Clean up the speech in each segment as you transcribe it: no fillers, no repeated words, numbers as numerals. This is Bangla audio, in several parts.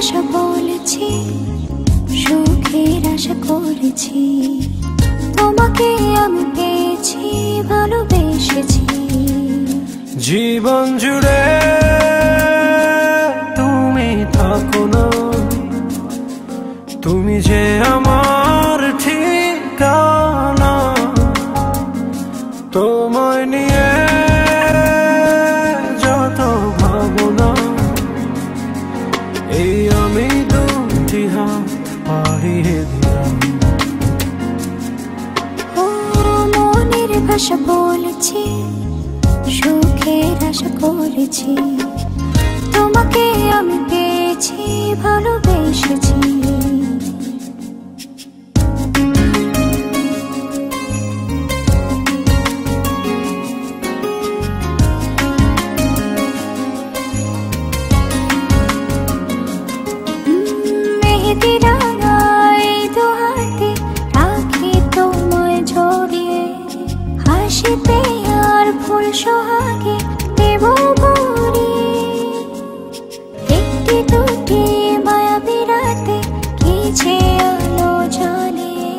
ভাষা বলেছি, সুখের আশা করেছি, তোমাকে আমি পেয়েছি, ভালোবেসেছি। জীবন জুড়ে তুমি থাকো না, তুমি যে আমার ঠিকানা। তোমায় নিয়ে যত ভাবনা, এই আমি দুটি হাত বাড়িয়ে দিলাম। ও মনের ভাষা বলেছি, সুখের আশা করেছি, তোমাকে আমি পেয়েছি, ভালোবেসেছি। মেহেদি রাঙায় দু হাতে রাখি তোমায় জড়িয়ে, হাসিতে আর ফুল সোহাগে দেব ভরিয়ে। একটি দুটি মায়াবী রাতে কিছু আলো জ্বালিয়ে,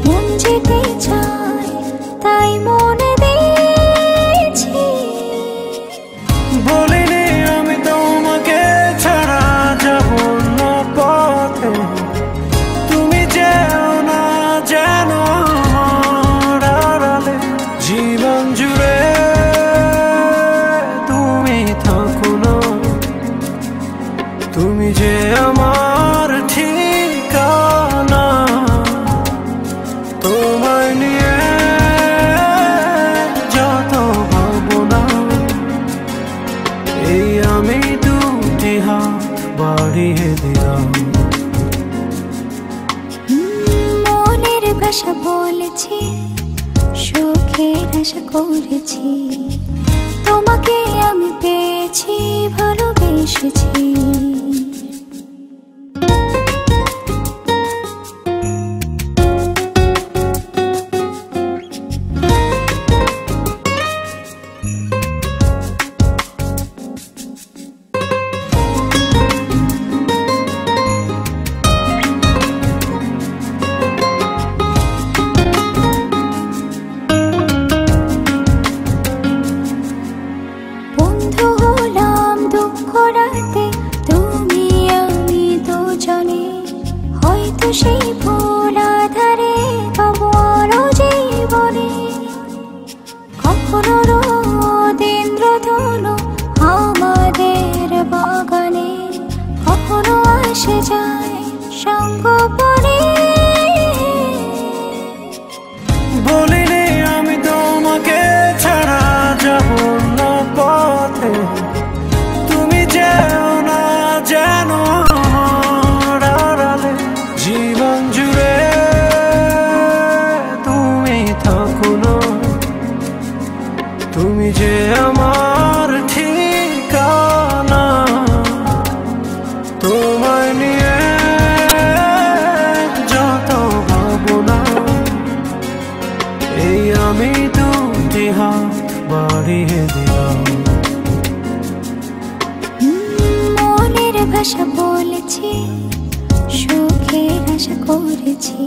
মন যেতে চায় তাই মনে দিয়েছি। বলিনি আমি তোমাকে ছাড়া যাব না পথে, তুমি যেও না যেন আমার আড়ালে। জীবন জুড়ে তুমি থাকো না, তুমি যে আমার ঠিকানা। তোমায় নিয়ে যত ভাবনা, এই আমি দুটি হাত বাড়িয়ে দিলাম। মনের ভাষা বলেছি, সুখের আশা করেছি, তোমাকে আমি পেয়েছি, ভালোবেসেছি। বন্ধু হলাম দুঃখ রাতে, তুমি আমি দুজনে, হয়তো সেই ফুল আধারে পাবো আরো জীবনে। কখনো রোদ ইন্দ্রধনু আমাদের বাগানে, কখনো আসে যায় সঙ্গোপনে। বলিনি আমি তোমাকে ছাড়া যাব না পথে, তুমি যেও না যেন আমার আড়ালে। জীবন জুড়ে তুমি থাকো না, তুমি যে আমার ঠিকানা। তোমায় নিয়ে যত ভাবনা, এই আমি দুটি হাত বাড়িয়ে দিলাম। মনের ভাষা বলেছি, সুখের আশা করেছি,